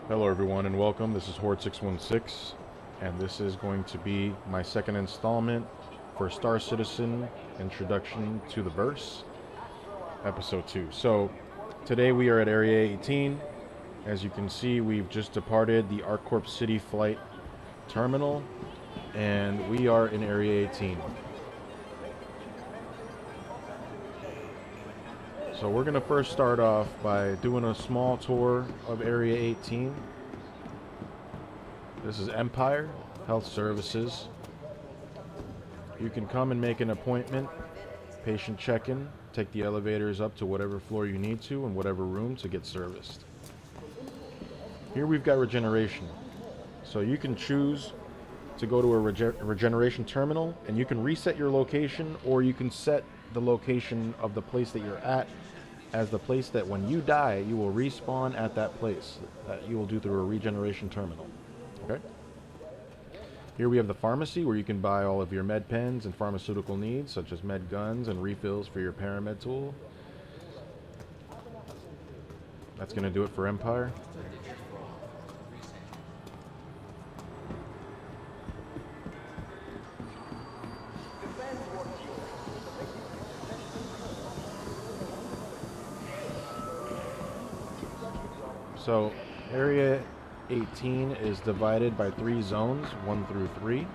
Hello everyone and welcome. This is Horde 616 and this is going to be my second installment for Star Citizen Introduction to the Verse, Episode 2. So today we are at Area 18. As you can see, we've just departed the ArcCorp City Flight Terminal and we are in Area 18. So we're going to first start off by doing a small tour of Area 18. This is Empire Health Services. You can come and make an appointment, patient check-in, take the elevators up to whatever floor you need to and whatever room to get serviced. Here we've got regeneration. So you can choose to go to a regeneration terminal and you can reset your location, or you can set the location of the place that you're at as the place that when you die you will respawn at that place that you will do through a regeneration terminal. Okay. Here we have the pharmacy where you can buy all of your med pens and pharmaceutical needs such as med guns and refills for your paramed tool. That's going to do it for Empire. So Area 18 is divided by 3 zones, 1 through 3.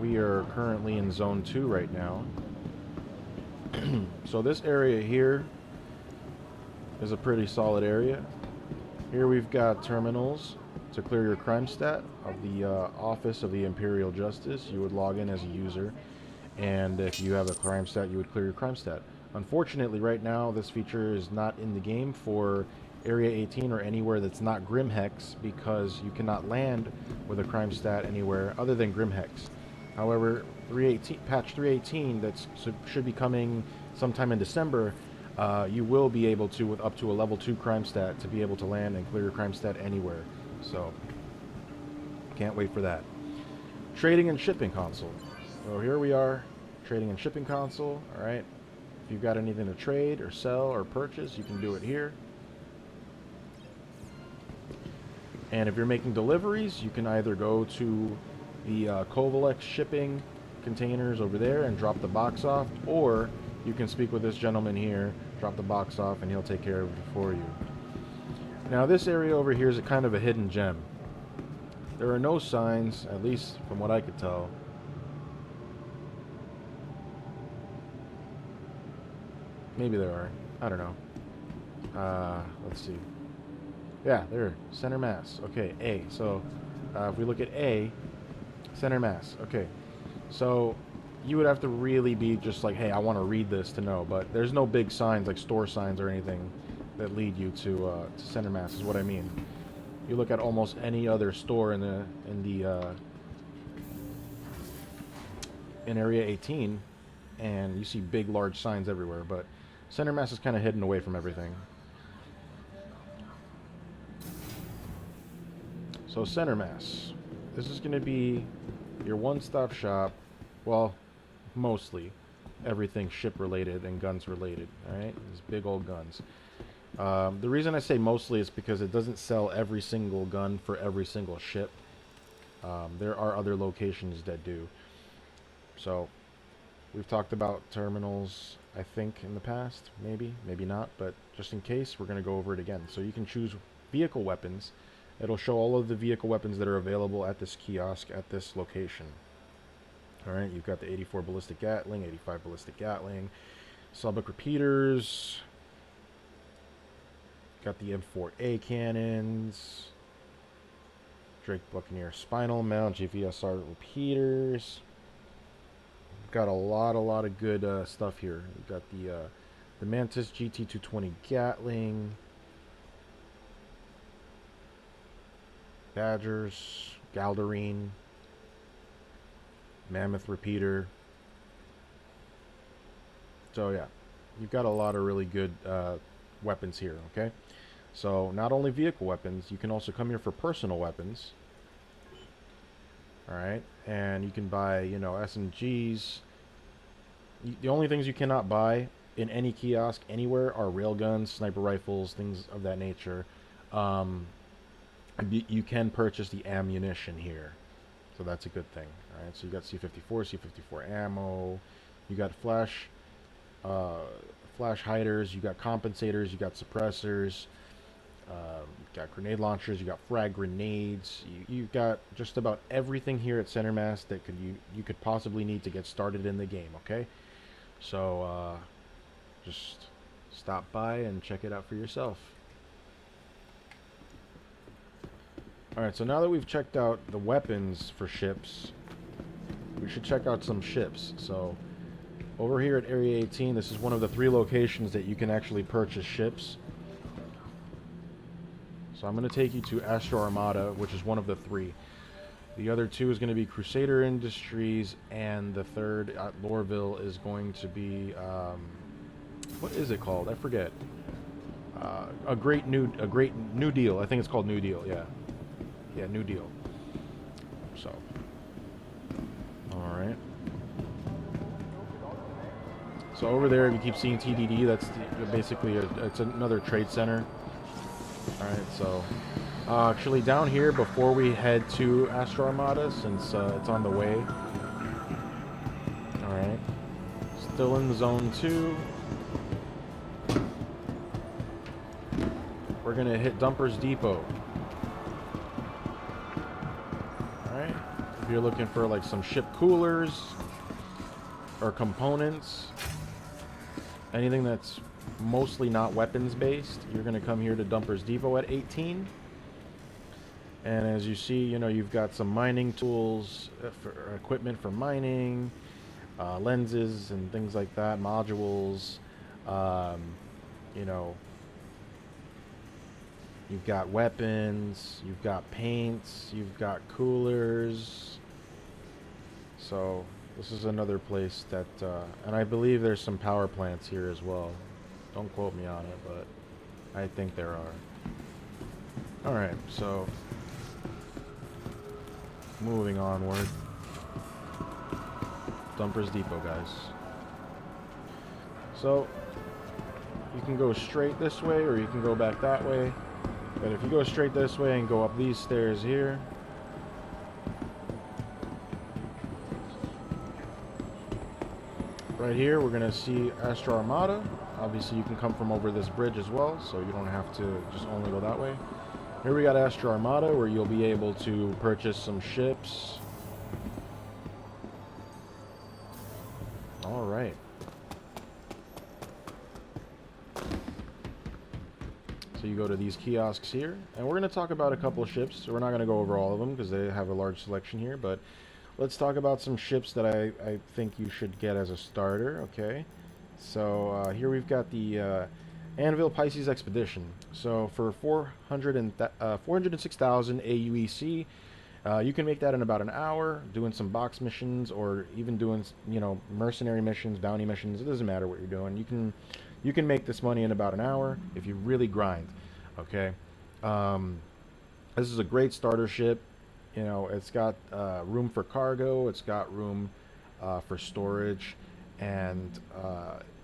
We are currently in Zone 2 right now. So this area here is a pretty solid area. Here we've got terminals to clear your Crimestat of the Office of the Imperial Justice. You would log in as a user, and if you have a Crimestat, you would clear your Crimestat. Unfortunately, right now, this feature is not in the game for Area 18 or anywhere that's not Grimhex, because you cannot land with a Crimestat anywhere other than Grimhex. However, patch 318 that should be coming sometime in December, you will be able to, with up to a level 2 Crimestat, to be able to land and clear your Crimestat anywhere. So, can't wait for that. Trading and shipping console. So here we are, trading and shipping console. Alright, if you've got anything to trade or sell or purchase, you can do it here. And if you're making deliveries, you can either go to the Covalex shipping containers over there and drop the box off, or you can speak with this gentleman here, drop the box off, and he'll take care of it for you. Now this area over here is a kind of a hidden gem. There are no signs, at least from what I could tell. Maybe there are. I don't know. Let's see. Yeah, there. Centermass. Okay, A. So, if we look at A, Centermass. Okay. So, you would have to really be just like, hey, I want to read this to know. But there's no big signs, like store signs or anything, that lead you to Centermass, is what I mean. You look at almost any other store in Area 18, and you see big, large signs everywhere. But Centermass is kind of hidden away from everything. So Centermass, this is going to be your one-stop shop. Well, mostly everything ship related and guns related. All right, these big old guns. The reason I say mostly is because it doesn't sell every single gun for every single ship. There are other locations that do. So we've talked about terminals, I think, in the past. Maybe not, but just in case, we're going to go over it again. So you can choose vehicle weapons. It'll show all of the vehicle weapons that are available at this kiosk at this location. Alright, you've got the 84 Ballistic Gatling, 85 Ballistic Gatling, Subic repeaters, got the M4A cannons, Drake Buccaneer spinal mount, GVSR repeaters. Got a lot of good stuff here. We've got the Mantis GT220 Gatling, Badgers, Galdarine, Mammoth repeater. So yeah, you've got a lot of really good weapons here, okay? So not only vehicle weapons, you can also come here for personal weapons. Alright, and you can buy, you know, SMGs. The only things you cannot buy in any kiosk anywhere are railguns, sniper rifles, things of that nature. You can purchase the ammunition here, so that's a good thing. All right, so you got C54 ammo, you got uh, flash hiders, you got compensators, you got suppressors, you got grenade launchers, you got frag grenades. You've got just about everything here at Centermass that you could possibly need to get started in the game. Okay, so just stop by and check it out for yourself. Alright, so now that we've checked out the weapons for ships, we should check out some ships. So, over here at Area 18, this is one of the 3 locations that you can actually purchase ships. So I'm going to take you to Astro Armada, which is one of the 3. The other 2 is going to be Crusader Industries, and the third at Loreville is going to be, what is it called? I forget. A great new deal. I think it's called New Deal, yeah. Yeah, New Deal. So, all right. So over there, if you keep seeing TDD, that's basically it's another trade center. All right. So, actually, down here before we head to Astro Armada, since it's on the way. All right. Still in Zone 2. We're gonna hit Dumpers Depot. If you're looking for like some ship coolers or components, anything that's mostly not weapons based, you're going to come here to Dumpers Depot at 18. And as you see, you know, you've got some mining tools, for equipment for mining, lenses and things like that, modules, you know, you've got weapons, you've got paints, you've got coolers. So this is another place that, and I believe there's some power plants here as well. Don't quote me on it, but I think there are. Alright, so moving onward. Dumpers Depot, guys. So you can go straight this way or you can go back that way. But if you go straight this way and go up these stairs here, right here we're gonna see Astro Armada. Obviously you can come from over this bridge as well, so you don't have to just only go that way. Here we got Astro Armada, where you'll be able to purchase some ships. Alright. So you go to these kiosks here, and we're going to talk about a couple of ships. So we're not going to go over all of them because they have a large selection here, but let's talk about some ships that I think you should get as a starter, okay? So here we've got the Anvil Pisces Expedition. So for 406,000 AUEC, you can make that in about an hour, doing some box missions or even doing, you know, mercenary missions, bounty missions. It doesn't matter what you're doing. You can make this money in about an hour if you really grind, okay? This is a great starter ship. You know, it's got room for cargo, it's got room for storage, and,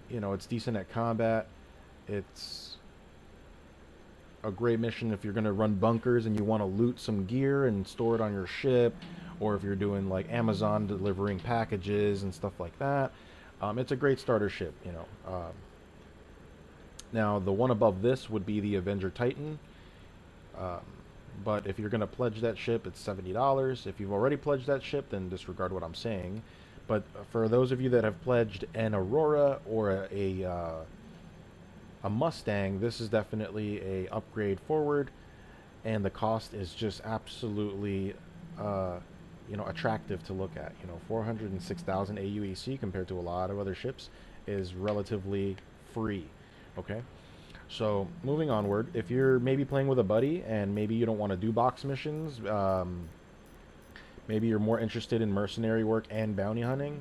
you know, it's decent at combat. It's a great mission if you're going to run bunkers and you want to loot some gear and store it on your ship, or if you're doing like Amazon delivering packages and stuff like that. It's a great starter ship, you know. Now, the one above this would be the Avenger Titan. But if you're going to pledge that ship, it's $70. If you've already pledged that ship, then disregard what I'm saying. But for those of you that have pledged an Aurora or a Mustang, this is definitely a upgrade forward, and the cost is just absolutely, you know, attractive to look at. You know, 406,000 AUEC compared to a lot of other ships is relatively free. Okay. So, moving onward, if you're maybe playing with a buddy and maybe you don't want to do box missions, maybe you're more interested in mercenary work and bounty hunting,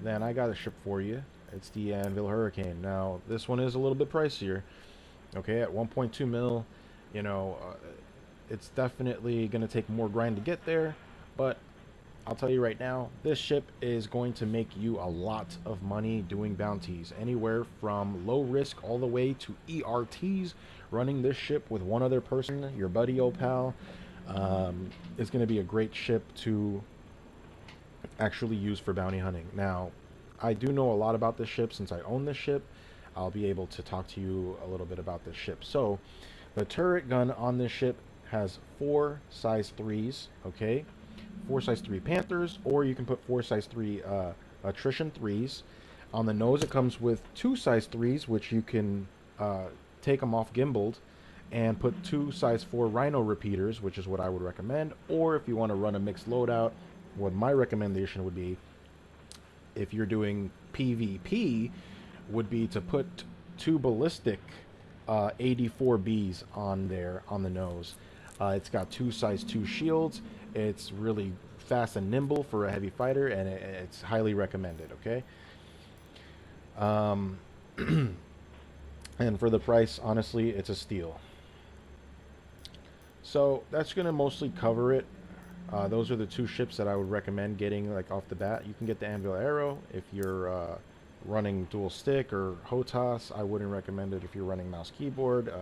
then I got a ship for you. It's the Anvil Hurricane. Now, this one is a little bit pricier, okay, at 1.2 mil, you know, it's definitely going to take more grind to get there, but I'll tell you right now, this ship is going to make you a lot of money doing bounties. Anywhere from low risk all the way to ERTs. Running this ship with one other person, your buddy, old pal, is going to be a great ship to actually use for bounty hunting. Now, I do know a lot about this ship since I own this ship. I'll be able to talk to you a little bit about this ship. So, the turret gun on this ship has 4 size 3s, okay? 4 size 3 Panthers, or you can put 4 size 3 attrition 3s. On the nose, it comes with 2 size 3s, which you can take them off gimbaled, and put 2 size 4 Rhino repeaters, which is what I would recommend. Or if you want to run a mixed loadout, what my recommendation would be, if you're doing PvP, would be to put 2 ballistic 84Bs on there on the nose. It's got 2 size 2 shields. It's really fast and nimble for a heavy fighter, and it's highly recommended, okay? And for the price, honestly, it's a steal. So that's going to mostly cover it. Those are the 2 ships that I would recommend getting like off the bat. You can get the Anvil Arrow if you're running dual stick or HOTAS. I wouldn't recommend it if you're running mouse keyboard.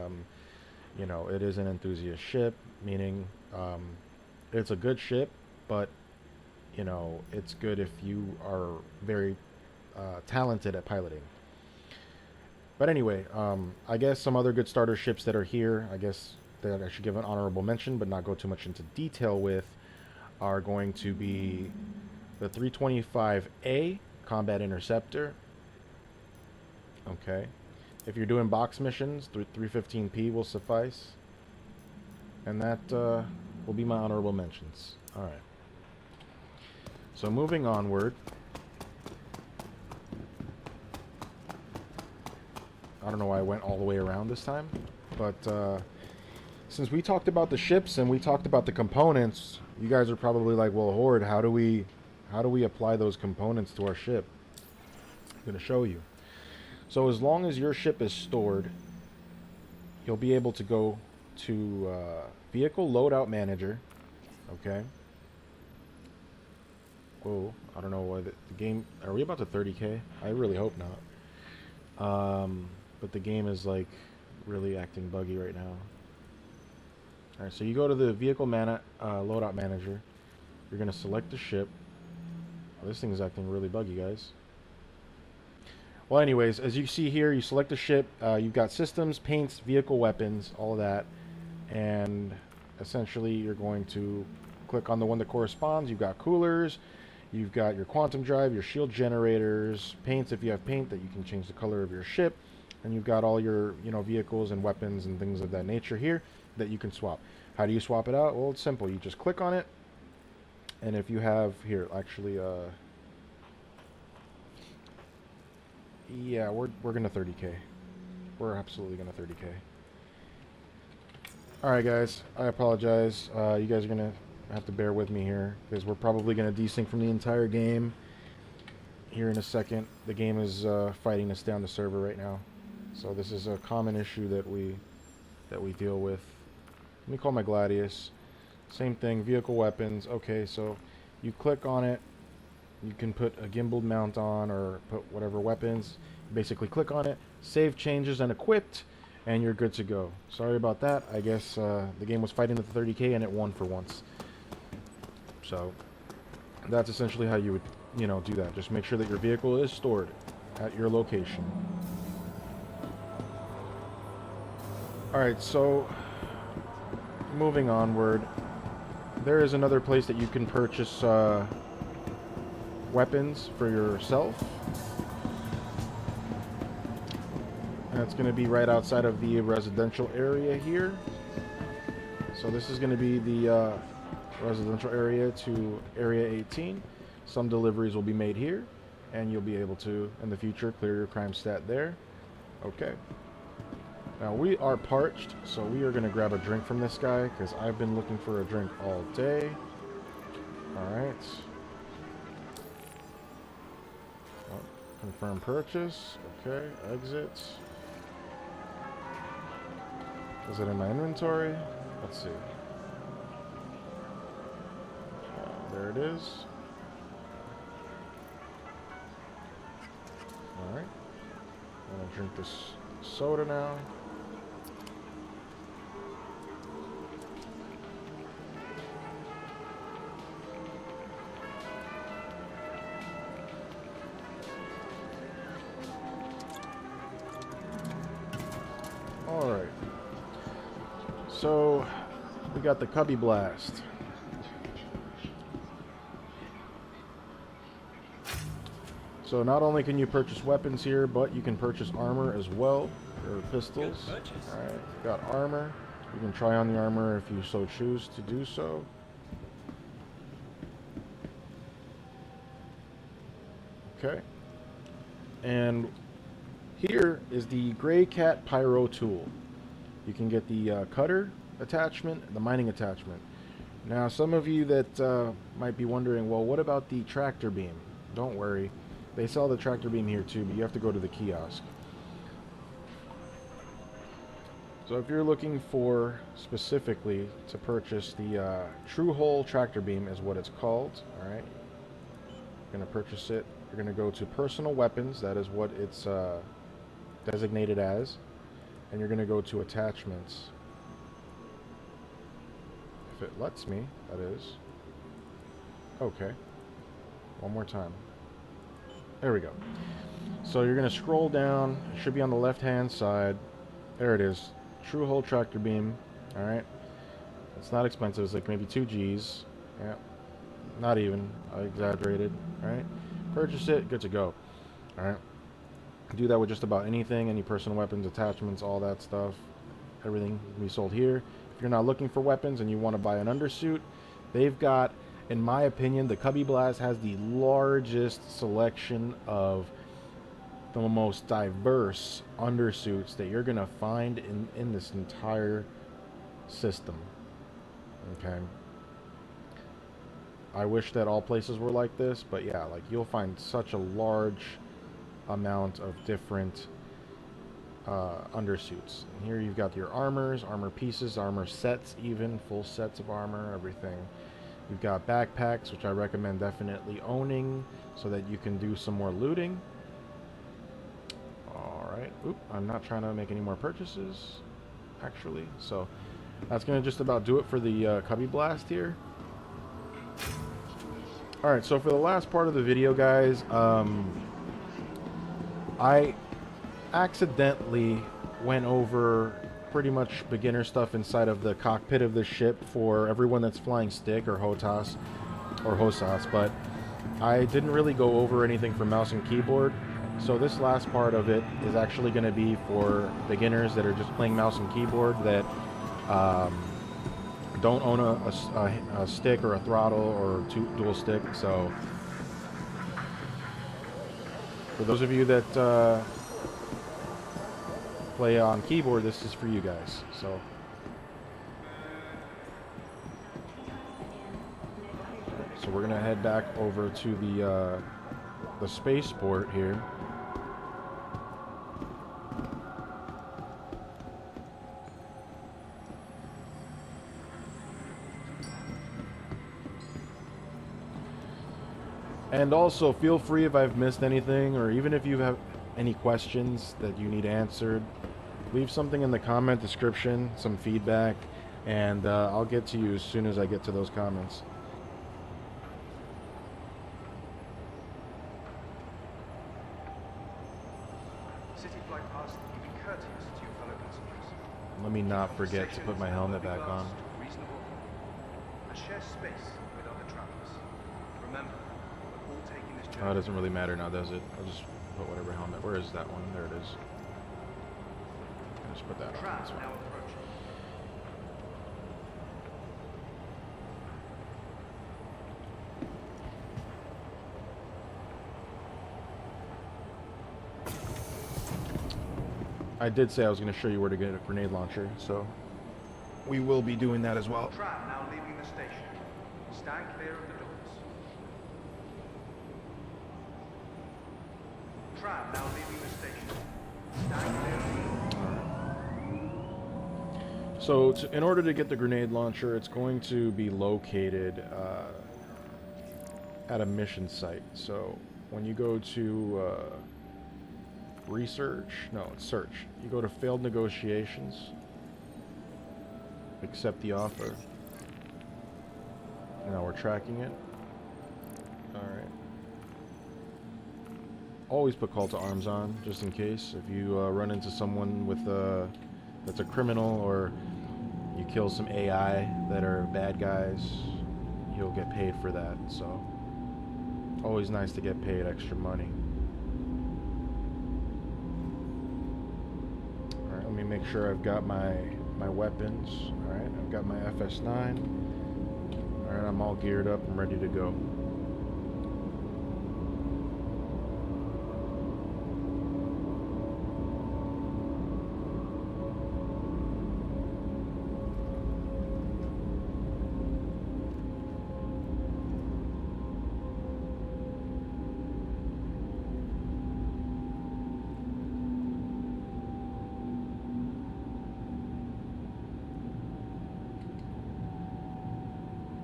You know, it is an enthusiast ship, meaning it's a good ship, but you know, it's good if you are very talented at piloting. But anyway, I guess some other good starter ships that are here, I guess that I should give an honorable mention, but not go too much into detail with, are going to be the 325A Combat Interceptor. Okay. If you're doing box missions, 315P will suffice. And that will be my honorable mentions. Alright. So moving onward. I don't know why I went all the way around this time. But since we talked about the ships and we talked about the components, you guys are probably like, well, Horde, how do we apply those components to our ship? I'm going to show you. So as long as your ship is stored, you'll be able to go to Vehicle Loadout Manager. Okay. Whoa, I don't know why the game... Are we about to 30k? I really hope not. But the game is like really acting buggy right now. Alright, so you go to the Vehicle Loadout Manager. You're going to select the ship. Oh, this thing is acting really buggy, guys. Well, anyways, as you see here, you select the ship. You've got systems, paints, vehicle weapons, all of that. And essentially, you're going to click on the one that corresponds. You've got coolers. You've got your quantum drive, your shield generators, paints if you have paint that you can change the color of your ship. And you've got all your, you know, vehicles and weapons and things of that nature here that you can swap. How do you swap it out? Well, it's simple. You just click on it. And if you have here, actually, yeah, we're gonna 30k. We're absolutely gonna 30k. Alright guys, I apologize. You guys are gonna have to bear with me here, because we're probably gonna desync from the entire game here in a second. The game is fighting us down the server right now. So this is a common issue that we deal with. Let me call my Gladius. Same thing, vehicle weapons. Okay, so you click on it. You can put a gimbaled mount on or put whatever weapons. You basically click on it, save changes and equipped, and you're good to go. Sorry about that. I guess the game was fighting at the 30k and it won for once. So that's essentially how you would, you know, do that. Just make sure that your vehicle is stored at your location. Alright, so moving onward, there is another place that you can purchase weapons for yourself. And it's going to be right outside of the residential area here. So this is going to be the residential area to Area 18. Some deliveries will be made here, and you'll be able to, in the future, clear your Crimestat there. Okay. Now we are parched, so we are going to grab a drink from this guy, because I've been looking for a drink all day. Alright. Confirm purchase. Okay, exit. Is it in my inventory? Let's see. There it is. drink this soda now. Alright. So, we got the Cubby Blast. So not only can you purchase weapons here, but you can purchase armor as well, or pistols. Alright, got armor. You can try on the armor if you so choose to do so. Okay. And here is the Gray Cat Pyro tool. You can get the cutter attachment, the mining attachment. Now some of you that might be wondering, well, what about the tractor beam? Don't worry. They sell the tractor beam here too, but you have to go to the kiosk. So if you're looking for specifically to purchase the True Hole tractor beam is what it's called. Alright. You're going to purchase it. You're going to go to personal weapons. That is what it's designated as. And you're going to go to attachments. If it lets me, that is. Okay. One more time. There we go. So you're going to scroll down. It should be on the left-hand side. There it is. True Hole tractor beam. Alright. It's not expensive. It's like maybe 2 G's. Yeah. Not even. I exaggerated. Alright. Purchase it. Good to go. Alright. Do that with just about anything. Any personal weapons, attachments, all that stuff. Everything can be sold here. If you're not looking for weapons and you want to buy an undersuit, they've got, in my opinion, the Cubby Blast has the largest selection of the most diverse undersuits that you're going to find in this entire system. Okay. I wish that all places were like this, but yeah, like you'll find such a large amount of different undersuits. And here you've got your armors, armor pieces, armor sets, even full sets of armor, everything. You've got backpacks, which I recommend definitely owning so that you can do some more looting. Alright, oop, I'm not trying to make any more purchases, actually. So that's going to just about do it for the Cubby Blast here. Alright, so for the last part of the video, guys, I accidentally went over pretty much beginner stuff inside of the cockpit of the ship for everyone that's flying stick or HOTAS or HOSAS, but I didn't really go over anything for mouse and keyboard. So this last part of it is actually going to be for beginners that are just playing mouse and keyboard that don't own a stick or a throttle or dual stick. So for those of you that play on keyboard, this is for you guys. So we're gonna head back over to the spaceport here. And also, feel free if I've missed anything, or even if you have any questions that you need answered, leave something in the comment description, some feedback, and I'll get to you as soon as I get to those comments. Let me not forget to put my helmet back on. Oh, it doesn't really matter now, does it? I'll just put whatever helmet. Where is that one? There it is. I'll just put that on. That's fine. I did say I was going to show you where to get a grenade launcher, so we will be doing that as well. Trap now leaving the station. Stand clear of the doors. Trap now leaving the station. Stand clear of the doors. So in order to get the grenade launcher, it's going to be located at a mission site. So when you go to research. No, it's search. You go to failed negotiations. Accept the offer. Now we're tracking it. Alright. Always put call to arms on, just in case. If you run into someone with that's a criminal, or you kill some AI that are bad guys, you'll get paid for that. So, always nice to get paid extra money. Alright, let me make sure I've got my weapons. Alright, I've got my FS9. Alright, I'm all geared up. I'm ready to go.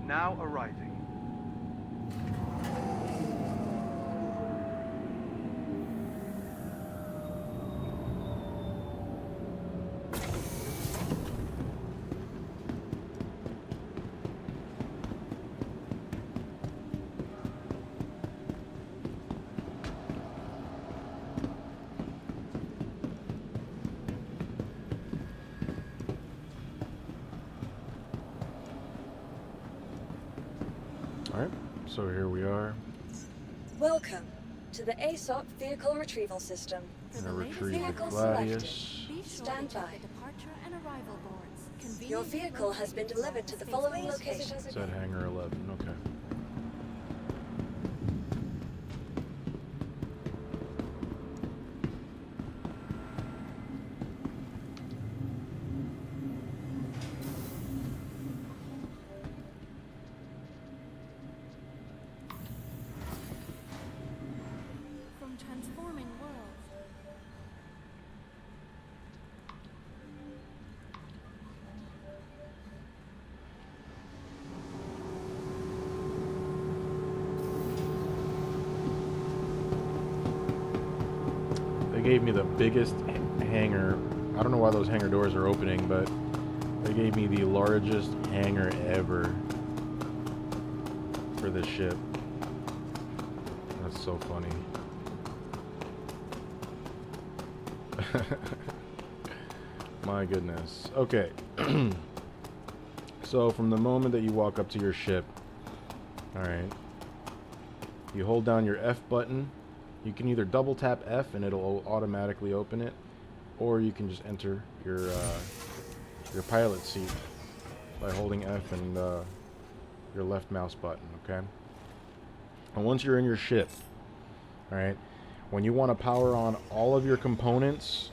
Now arriving. Alright, so here we are. Welcome to the ASOP Vehicle Retrieval System. Gonna retrieve the Vehicle Gladius. Stand by. Your vehicle has been delivered to the following locations. It's at Hangar 11, okay. From transforming worlds. They gave me the biggest hangar. I don't know why those hangar doors are opening, but they gave me the largest hangar ever for this ship. That's so funny. My goodness. Okay. So from the moment that you walk up to your ship, alright, you hold down your F button. You can either double tap F and it'll automatically open it, or you can just enter your pilot seat by holding F and your left mouse button, okay? And once you're in your ship, alright, when you want to power on all of your components,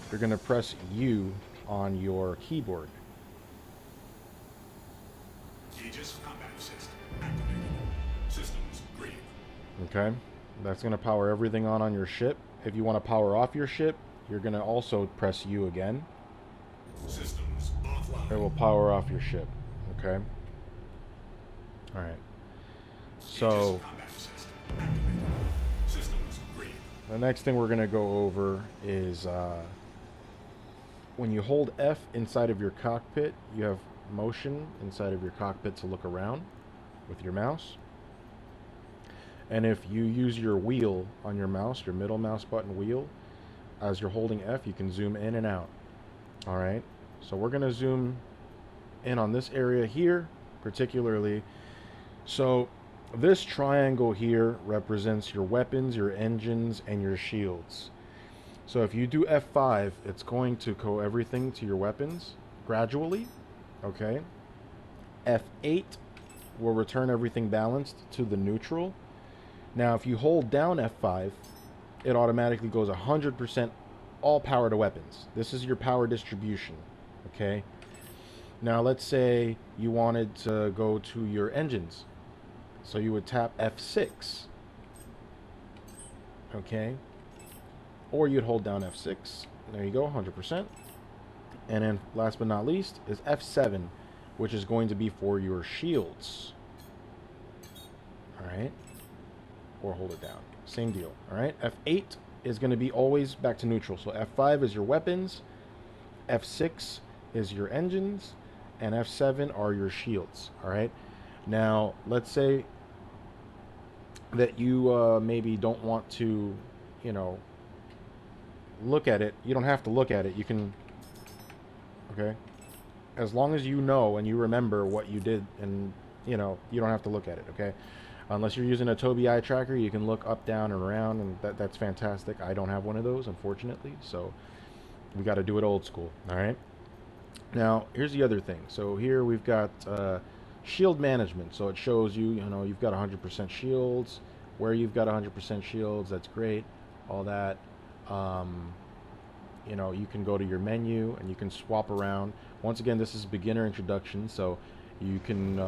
you're going to press U on your keyboard. Aegis combat system activated. Systems green. Okay? That's going to power everything on your ship. If you want to power off your ship, you're going to also press U again. Systems offline. It will power off your ship. Okay? Alright. So, Aegis combat system activated. Systems green. the next thing we're going to go over is when you hold F inside of your cockpit, you have motion inside of your cockpit to look around with your mouse. And if you use your wheel on your mouse, your middle mouse button wheel, as you're holding F, you can zoom in and out. Alright, so we're going to zoom in on this area here, particularly. So this triangle here represents your weapons, your engines, and your shields. So if you do F5, it's going to go everything to your weapons gradually. Okay. F8 will return everything balanced to the neutral. Now, if you hold down F5, it automatically goes 100% all power to weapons. This is your power distribution. Okay. Now, let's say you wanted to go to your engines. So you would tap F6. Okay. Or you'd hold down F6. There you go, 100%. And then, last but not least, is F7, which is going to be for your shields. Alright. Or hold it down. Same deal. Alright. F8 is going to be always back to neutral. So F5 is your weapons, F6 is your engines, and F7 are your shields. All right. Now, let's say that you maybe don't want to, you know, look at it. You don't have to look at it. You can, okay? As long as you know and you remember what you did, and, you know, you don't have to look at it, okay? Unless you're using a Tobii eye tracker, you can look up, down, and around, and that's fantastic. I don't have one of those, unfortunately, so we got to do it old school, all right? Now, here's the other thing. So here we've got shield management. So it shows you, you know, you've got 100% shields, where you've got 100% shields. That's great. All that. You know, you can go to your menu and you can swap around. Once again, this is beginner introduction, so you can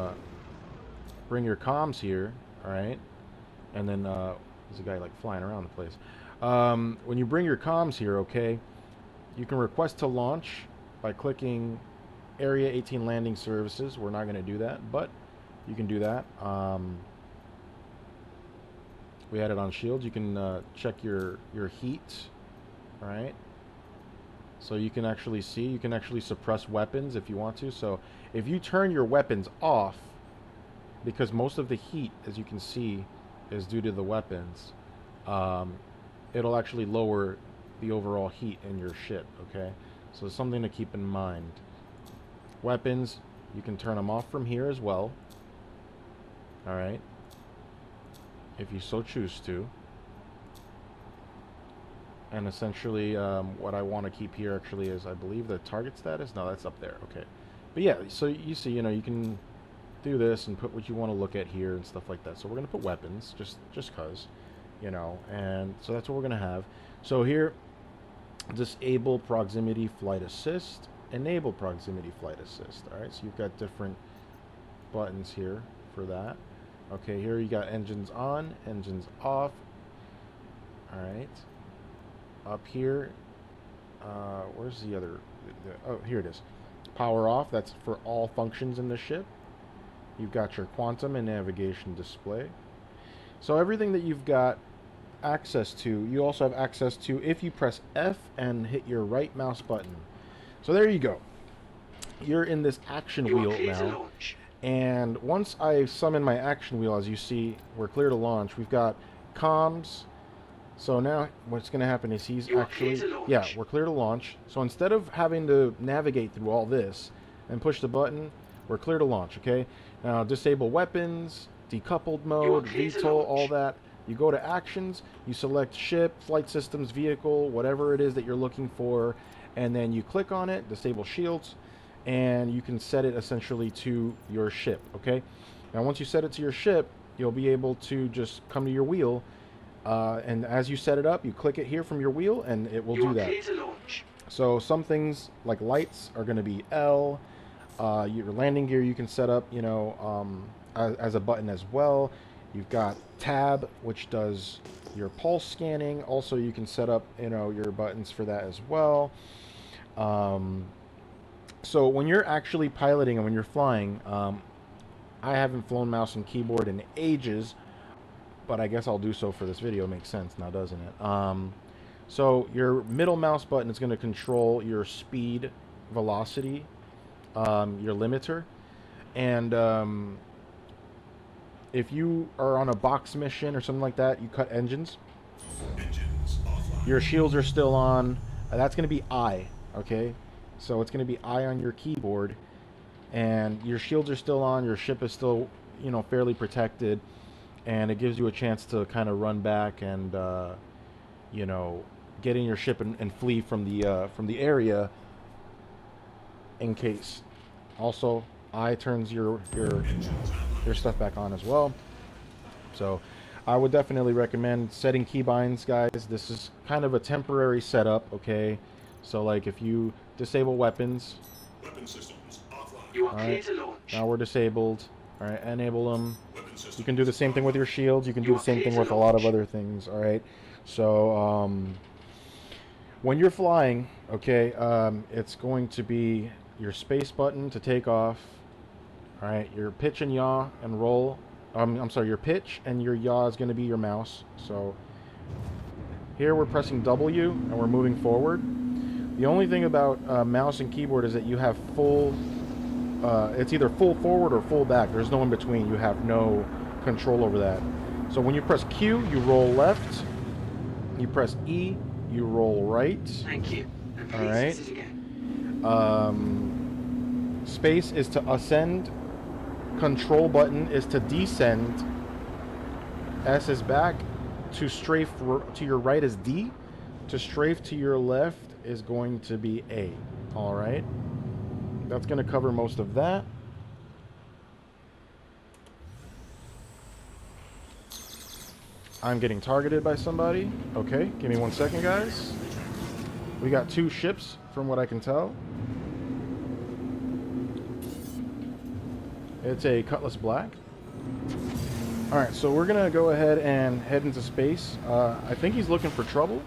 bring your comms here, all right? And then there's a guy like flying around the place. When you bring your comms here, okay, you can request to launch by clicking Area 18 Landing Services. We're not going to do that, but you can do that. We had it on shields. You can check your heat, all right? So you can actually see, you can actually suppress weapons if you want to. So if you turn your weapons off, because most of the heat, as you can see, is due to the weapons, it'll actually lower the overall heat in your ship, okay? So it's something to keep in mind. Weapons, you can turn them off from here as well. Alright. If you so choose to. And essentially, what I want to keep here actually is, I believe, the target status. No, that's up there. Okay. But yeah, so you see, you know, you can do this and put what you want to look at here and stuff like that. So we're going to put weapons, just cause, you know, and so that's what we're going to have. So here, disable proximity flight assist, enable proximity flight assist. All right, so you've got different buttons here for that. Okay, here you got engines on, engines off. All right, up here, where's the other? Oh, here it is. Power off. That's for all functions in the ship. You've got your quantum and navigation display. So everything that you've got access to, you also have access to if you press F and hit your right mouse button. So there you go. You're in this action wheel now. And once I summon my action wheel, as you see, we're clear to launch. We've got comms. So now what's going to happen is he's actually, yeah, we're clear to launch. So instead of having to navigate through all this and push the button, we're clear to launch, okay? Now disable weapons, decoupled mode, VTOL, all that. You go to actions, you select ship, flight systems, vehicle, whatever it is that you're looking for, and then you click on it, disable shields, and you can set it essentially to your ship, okay? Now once you set it to your ship, you'll be able to just come to your wheel, and as you set it up, you click it here from your wheel, and it will do that. So some things like lights are going to be L. Your landing gear you can set up, you know, as a button as well. You've got tab, which does your pulse scanning. Also, you can set up, you know, your buttons for that as well. So when you're actually piloting and when you're flying, I haven't flown mouse and keyboard in ages, but I guess I'll do so for this video. It makes sense now, doesn't it? So your middle mouse button is going to control your speed, velocity, your limiter, and if you are on a box mission or something like that, you cut engines. Engines offline. Your shields are still on. That's going to be I, okay? So it's going to be I on your keyboard, and your shields are still on. Your ship is still, you know, fairly protected, and it gives you a chance to kind of run back and, you know, get in your ship and flee from the area in case. Also, I turns your stuff back on as well. So I would definitely recommend setting keybinds, guys. This is kind of a temporary setup, okay? So like if you disable weapons, Weapon systems offline. all right, now we're disabled. All right, enable them. You can do the same thing with your shields. You can do the same thing with a lot of other things. All right, so when you're flying, okay, it's going to be your space button to take off. All right, your pitch and yaw and roll. I'm sorry, your pitch and your yaw is going to be your mouse. So Here we're pressing W and we're moving forward. The only thing about mouse and keyboard is that you have full, it's either full forward or full back. There's no in between. You have no control over that. So when you press Q, you roll left. You press E, you roll right. Thank you. And please Alright. sit again. Space is to ascend. Control button is to descend. S is back. To strafe to your right is D. To strafe to your left is going to be A. Alright. That's going to cover most of that. I'm getting targeted by somebody. Okay, give me 1 second, guys. We got 2 ships, from what I can tell. It's a Cutlass Black. Alright, so we're going to go ahead and head into space. I think he's looking for trouble.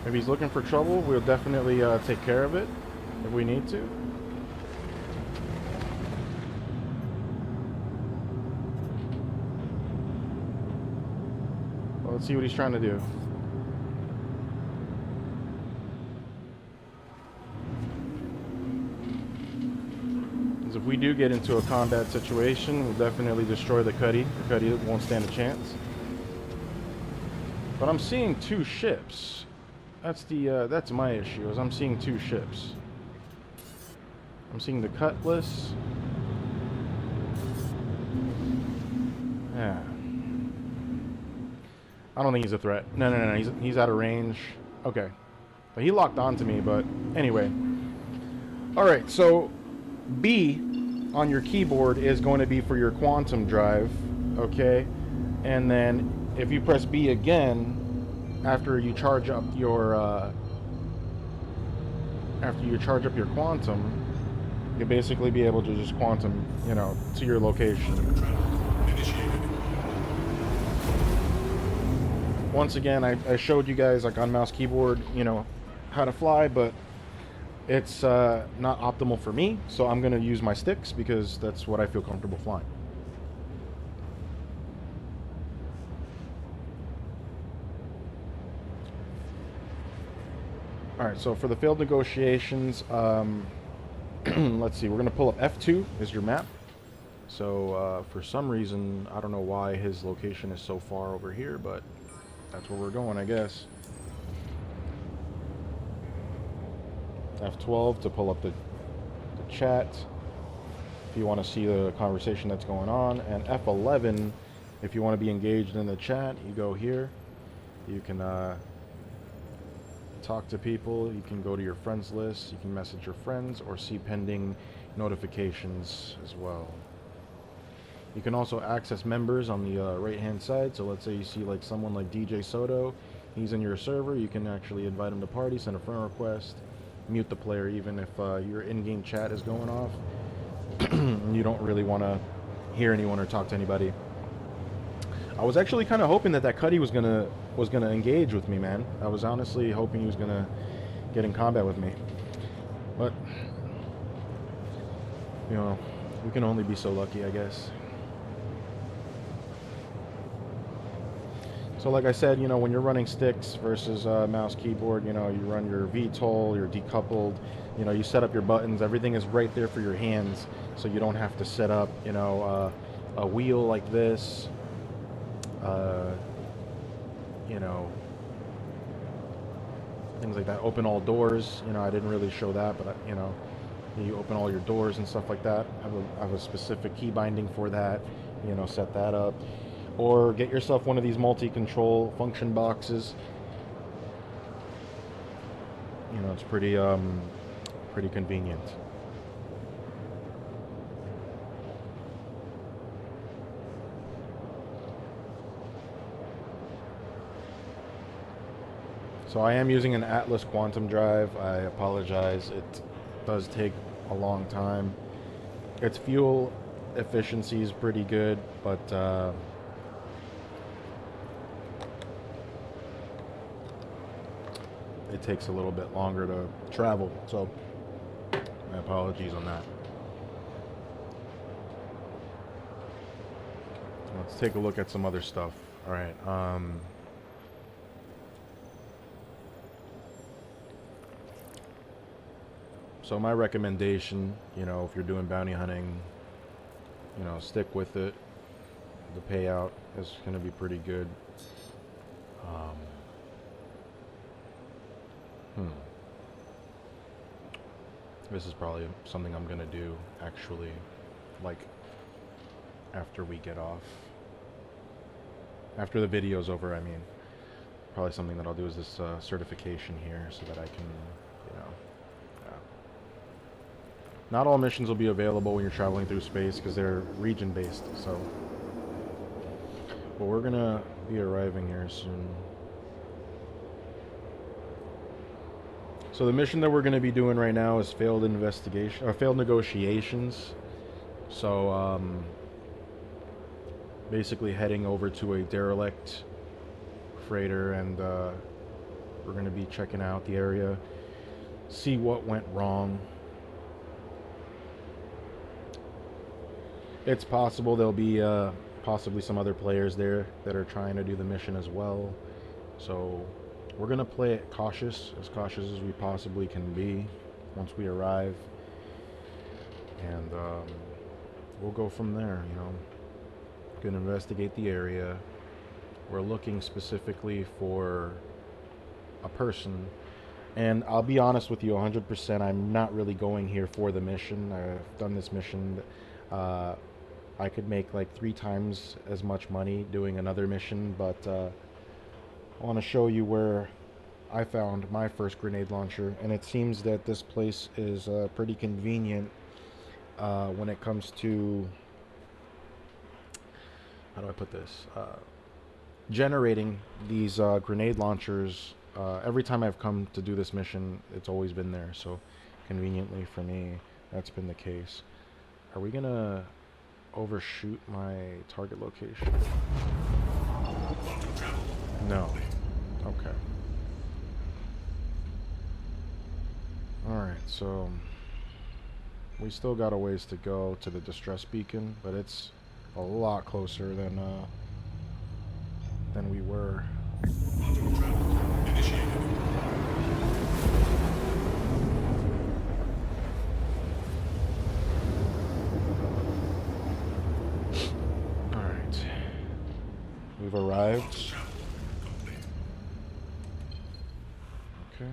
If he's looking for trouble, we'll definitely take care of it if we need to. Well, let's see what he's trying to do. Because if we do get into a combat situation, we'll definitely destroy the Cuddy. The Cuddy won't stand a chance. But I'm seeing 2 ships. That's my issue, is I'm seeing 2 ships. I'm seeing the Cutlass. Yeah. I don't think he's a threat. No. He's out of range. Okay. But he locked onto me, but anyway. Alright, so B on your keyboard is going to be for your quantum drive. Okay? And then if you press B again, after you charge up your quantum, you'll basically be able to just quantum, you know, to your location. Initiated. Once again, I showed you guys, like, on mouse keyboard, you know, how to fly, but it's not optimal for me, so I'm going to use my sticks because that's what I feel comfortable flying. Alright, so for the failed negotiations, let's see, we're going to pull up F2 is your map. So for some reason, I don't know why his location is so far over here, but that's where we're going, I guess. F12 to pull up the chat if you want to see the conversation that's going on, and F11 if you want to be engaged in the chat. You go here, you can talk to people, you can go to your friends list, you can message your friends or see pending notifications as well. You can also access members on the right hand side. So let's say you see like someone like DJ Soto, he's in your server, you can actually invite him to party, send a friend request, mute the player even if your in-game chat is going off and you don't really want to hear anyone or talk to anybody. I was actually kind of hoping that Cuddy was gonna engage with me, man. I was honestly hoping he was gonna get in combat with me, but you know, we can only be so lucky, I guess. So like I said, you know, when you're running sticks versus mouse keyboard, you know, you run your VTOL, you're decoupled, you know, you set up your buttons, everything is right there for your hands, so you don't have to set up, you know, a wheel like this, you know, things like that. Open all doors, you know, I didn't really show that, but you know, you open all your doors and stuff like that. I have a specific key binding for that, you know, set that up. Or get yourself one of these multi-control function boxes. You know, it's pretty convenient. So I am using an Atlas Quantum drive. I apologize. It does take a long time. Its fuel efficiency is pretty good, but it takes a little bit longer to travel. So my apologies on that. Let's take a look at some other stuff. All right. So my recommendation, you know, if you're doing bounty hunting, you know, stick with it. The payout is going to be pretty good. This is probably something I'm going to do, actually, like, after we get off. After the video's over, I mean. Probably something that I'll do is this certification here, so that I can, you know... Not all missions will be available when you're traveling through space, because they're region-based, so... But we're going to be arriving here soon. So the mission that we're going to be doing right now is failed investigation, or failed negotiations. So, basically heading over to a derelict freighter, and we're going to be checking out the area, see what went wrong. It's possible there'll be possibly some other players there that are trying to do the mission as well. So we're going to play it cautious as we possibly can be once we arrive. And we'll go from there, you know. Going to investigate the area. We're looking specifically for a person. And I'll be honest with you 100%, I'm not really going here for the mission. I've done this mission. I could make like 3 times as much money doing another mission, but I want to show you where I found my first grenade launcher, and it seems that this place is pretty convenient when it comes to, how do I put this, generating these grenade launchers. Every time I've come to do this mission, it's always been there, so conveniently for me, that's been the case. Are we gonna overshoot my target location? No. Okay. Alright, so we still got a ways to go to the distress beacon, but it's a lot closer than we were. Alright. We've arrived. Okay.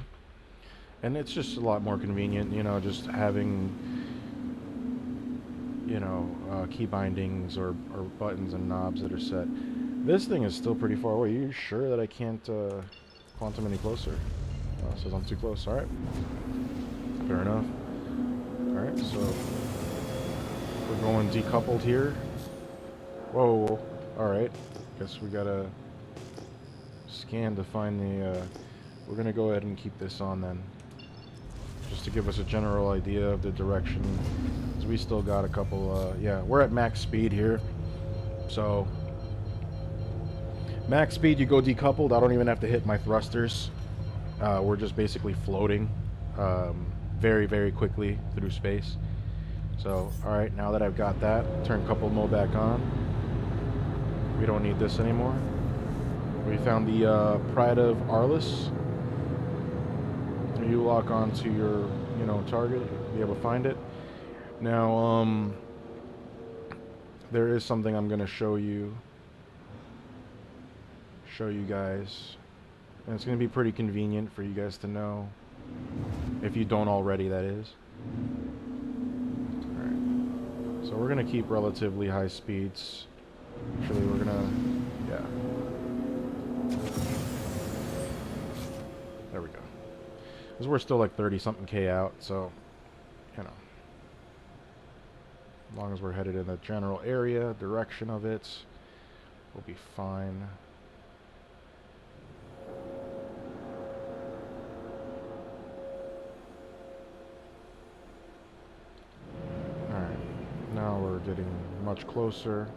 And it's just a lot more convenient, you know, just having, you know, key bindings or buttons and knobs that are set. This thing is still pretty far away. Are you sure that I can't quantum any closer? It says I'm too close. Alright. Fair enough. Alright, so we're going decoupled here. Whoa. Alright. Guess we gotta scan to find the... we're gonna go ahead and keep this on then, just to give us a general idea of the direction. Because we still got a couple, yeah, we're at max speed here. So, max speed, you go decoupled, I don't even have to hit my thrusters. We're just basically floating very, very quickly through space. So, alright, now that I've got that, turn coupled mode back on. We don't need this anymore. We found the Pride of Arliss. You lock onto your, you know, target, you'll be able to find it. Now, there is something I'm going to show you guys, and it's going to be pretty convenient for you guys to know, if you don't already, that is. Alright, so we're going to keep relatively high speeds. Actually, we're going to, yeah. There we go. Because we're still like 30-something K out, so, you know. As long as we're headed in the general area, direction of it, we'll be fine. Alright, now we're getting much closer.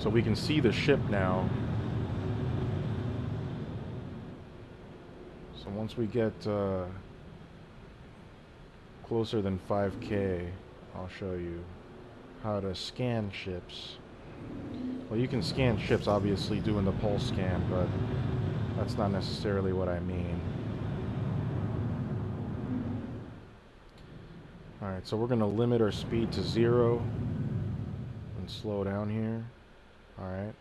So we can see the ship now. So once we get closer than 5K, I'll show you how to scan ships. Well, you can scan ships, obviously, doing the pulse scan, but that's not necessarily what I mean. Alright, so we're going to limit our speed to 0 and slow down here. Alright.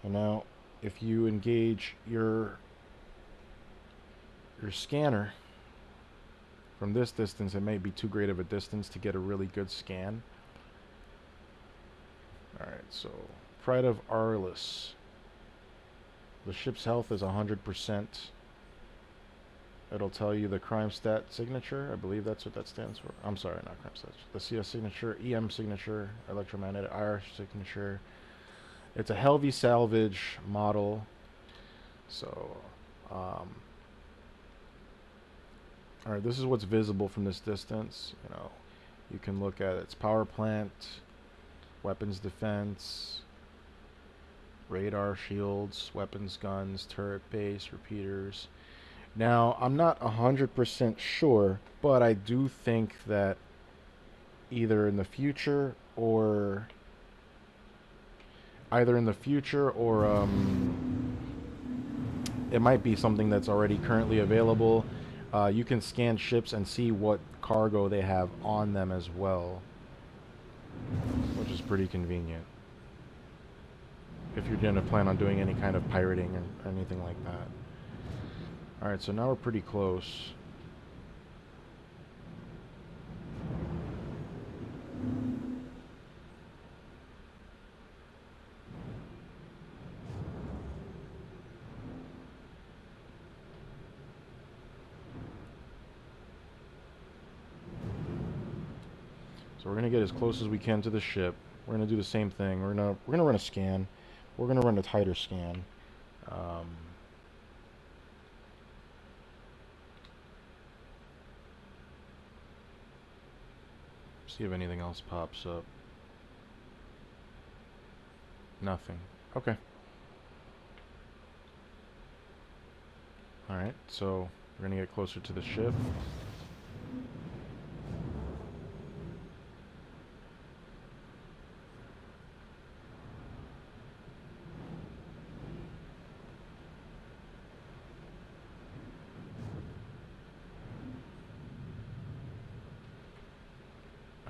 And now, if you engage your scanner from this distance, it may be too great of a distance to get a really good scan. Alright, so Pride of Arliss. The ship's health is 100%. It'll tell you the Crimestat signature. I believe that's what that stands for. I'm sorry, not Crimestat. The CS signature, EM signature, electromagnetic IR signature. It's a Helvey salvage model. So, alright, this is what's visible from this distance. You know, you can look at its power plant, weapons defense, radar shields, weapons guns, turret base, repeaters. Now, I'm not 100% sure, but I do think that either in the future or it might be something that's already currently available. You can scan ships and see what cargo they have on them as well, which is pretty convenient if you're going to plan on doing any kind of pirating or anything like that. Alright, so now we're pretty close. So we're going to get as close as we can to the ship. We're going to do the same thing. We're going to run a scan. We're going to run a tighter scan. See if anything else pops up. Nothing. Okay. Alright, so we're going to get closer to the ship.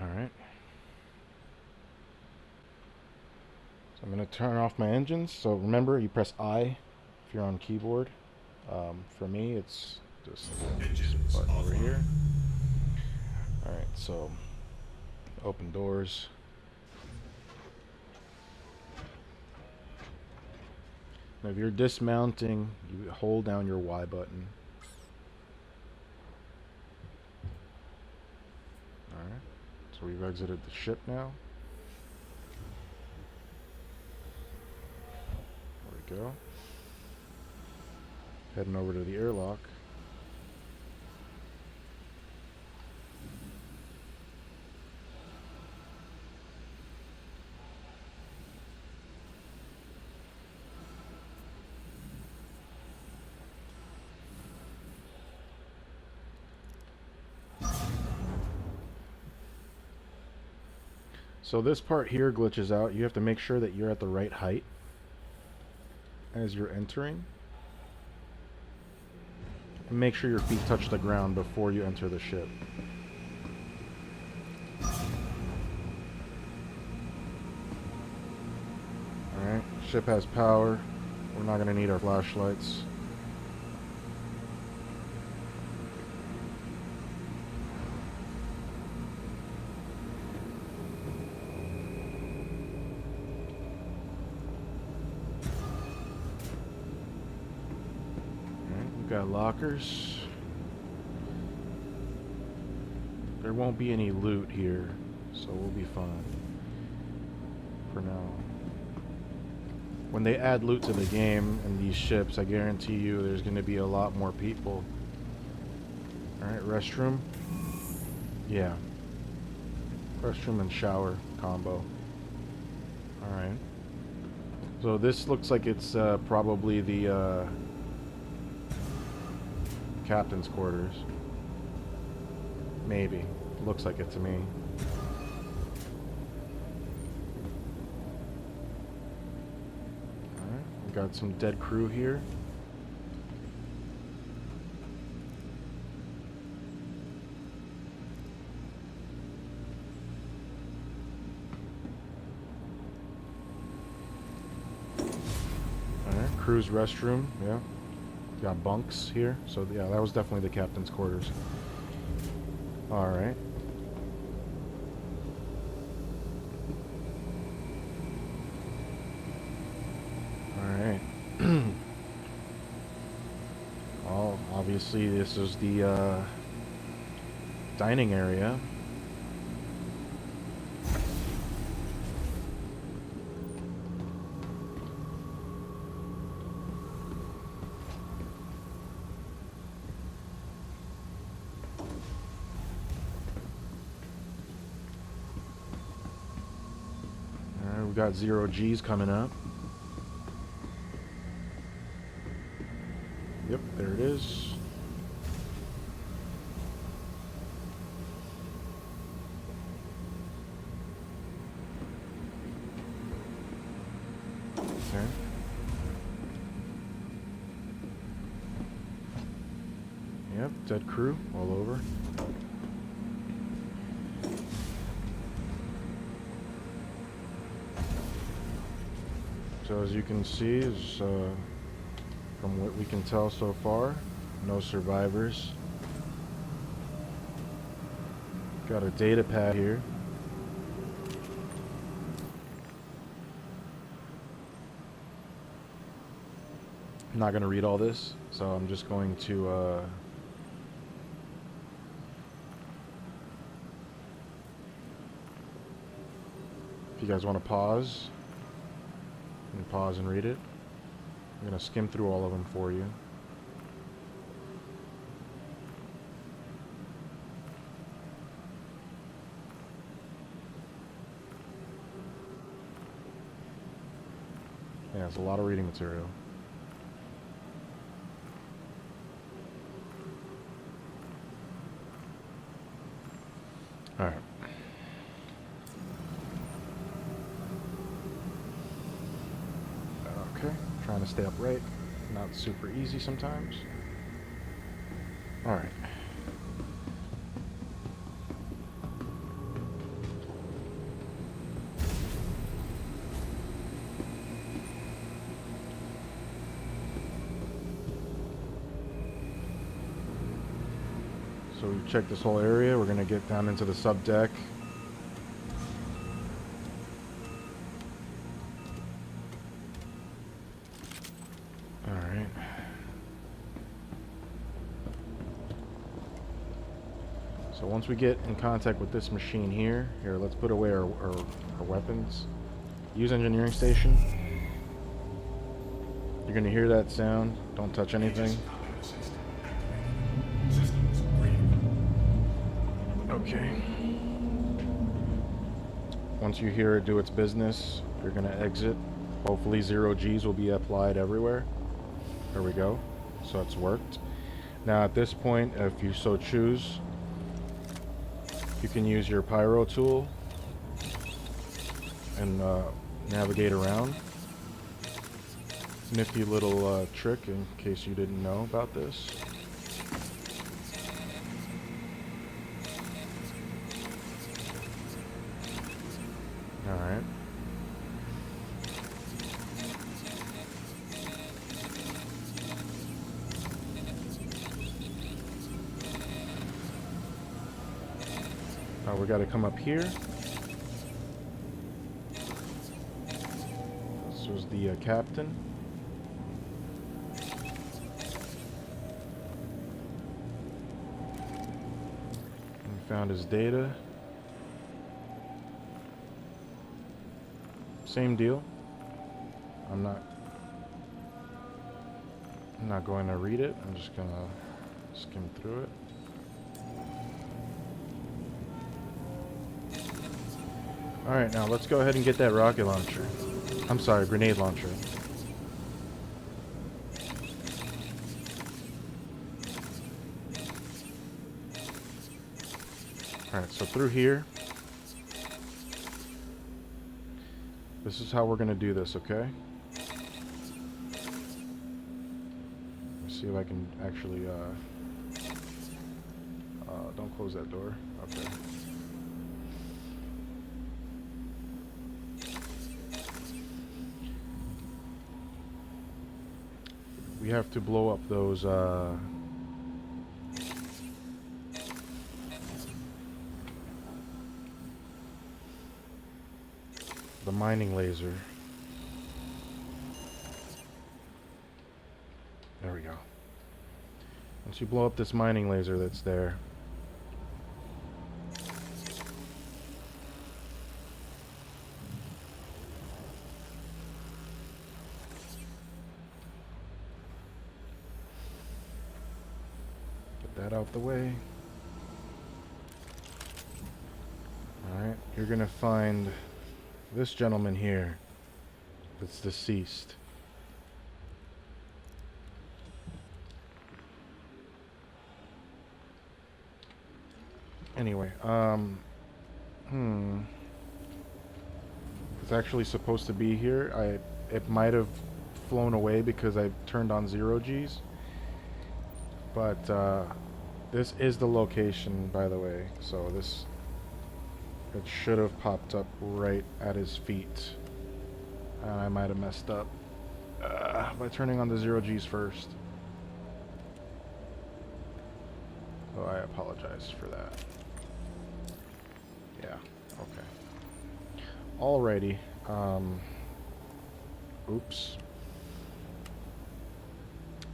Alright. So I'm going to turn off my engines. So remember, you press I if you're on keyboard. For me, it's just this button over here. Alright, so open doors. Now if you're dismounting, you hold down your Y button. Alright, so we've exited the ship now. There we go. Heading over to the airlock. So this part here glitches out. You have to make sure that you're at the right height as you're entering. And make sure your feet touch the ground before you enter the ship. Alright, ship has power. We're not going to need our flashlights. Got lockers. There won't be any loot here, so we'll be fine for now. When they add loot to the game and these ships, I guarantee you there's going to be a lot more people. Alright, restroom. Yeah. Restroom and shower combo. Alright. So this looks like it's probably the captain's quarters. Maybe. Looks like it to me. Alright, we got some dead crew here. Alright, crew's restroom, yeah. Got bunks here, so yeah, that was definitely the captain's quarters. Alright. Alright. Well, obviously this is the dining area. Alright, we got 0 G's coming up. Yep, there it is. Okay. Yep, dead crew all over. So as you can see, is from what we can tell so far, no survivors. Got a data pad here. I'm not going to read all this, so I'm just going to if you guys want to pause, you can pause and read it. I'm going to skim through all of them for you. Yeah, it's a lot of reading material. Alright. Okay, trying to stay upright. Not super easy sometimes. Alright. So we've checked this whole area. We're going to get down into the subdeck. Alright. So once we get in contact with this machine here, let's put away our weapons. Use engineering station. You're going to hear that sound. Don't touch anything. Systems green. Okay. Once you hear it do its business, you're going to exit. Hopefully 0 G's will be applied everywhere. There we go. So it's worked. Now at this point, if you so choose, you can use your pyro tool and navigate around. Nifty little trick in case you didn't know about this. Alright. We got to come up here. This was the captain. We found his data. Same deal. I'm not going to read it. I'm just going to skim through it. Alright, now let's go ahead and get that rocket launcher. I'm sorry, grenade launcher. Alright, so through here. This is how we're going to do this, okay? Let's see if I can actually, don't close that door. Okay. We have to blow up those, the mining laser. There we go. Once you blow up this mining laser that's there, get that out the way. Alright, you're gonna find this gentleman here that's deceased. Anyway, it's actually supposed to be here. It might have flown away because I turned on 0 Gs. But this is the location, by the way. So it should have popped up right at his feet. And I might have messed up by turning on the 0 Gs first. So I apologize for that. Yeah, okay. Alrighty. Oops.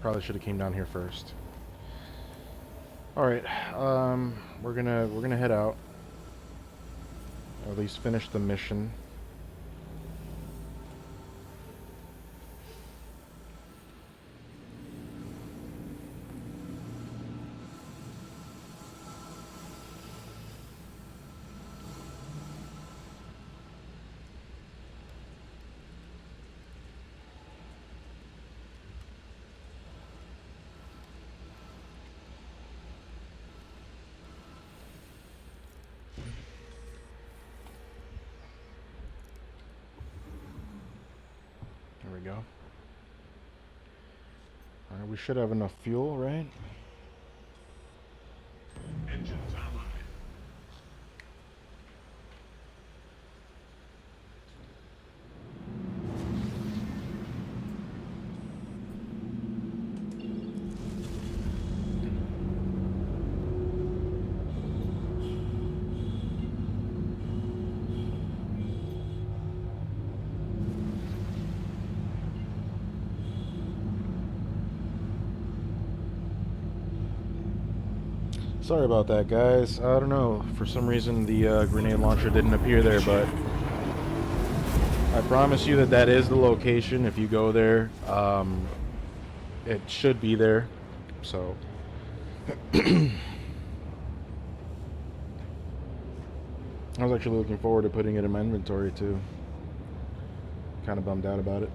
Probably should have came down here first. Alright, we're gonna head out. Or at least finish the mission. There we go. Alright, we should have enough fuel, right? Engines online. Sorry about that, guys. I don't know. For some reason, the grenade launcher didn't appear there, but I promise you that is the location. If you go there, it should be there. So I was actually looking forward to putting it in my inventory too. Kind of bummed out about it.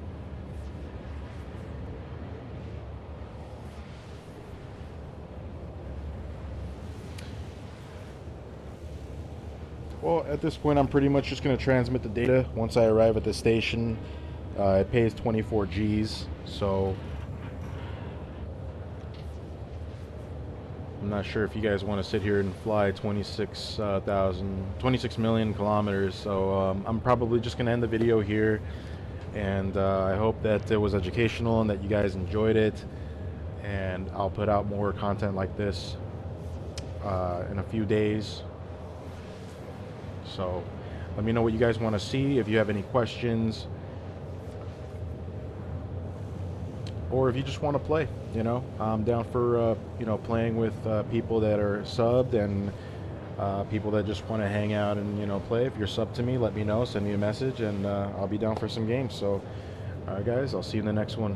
Well, at this point, I'm pretty much just going to transmit the data once I arrive at the station. It pays 24 Gs, so I'm not sure if you guys want to sit here and fly 26 million kilometers. So I'm probably just going to end the video here, and I hope that it was educational and that you guys enjoyed it. And I'll put out more content like this in a few days. So let me know what you guys want to see. If you have any questions, or if you just want to play, you know, I'm down for you know, playing with people that are subbed and people that just want to hang out and, you know, play. If you're subbed to me, let me know, send me a message, and I'll be down for some games. So alright guys, I'll see you in the next one.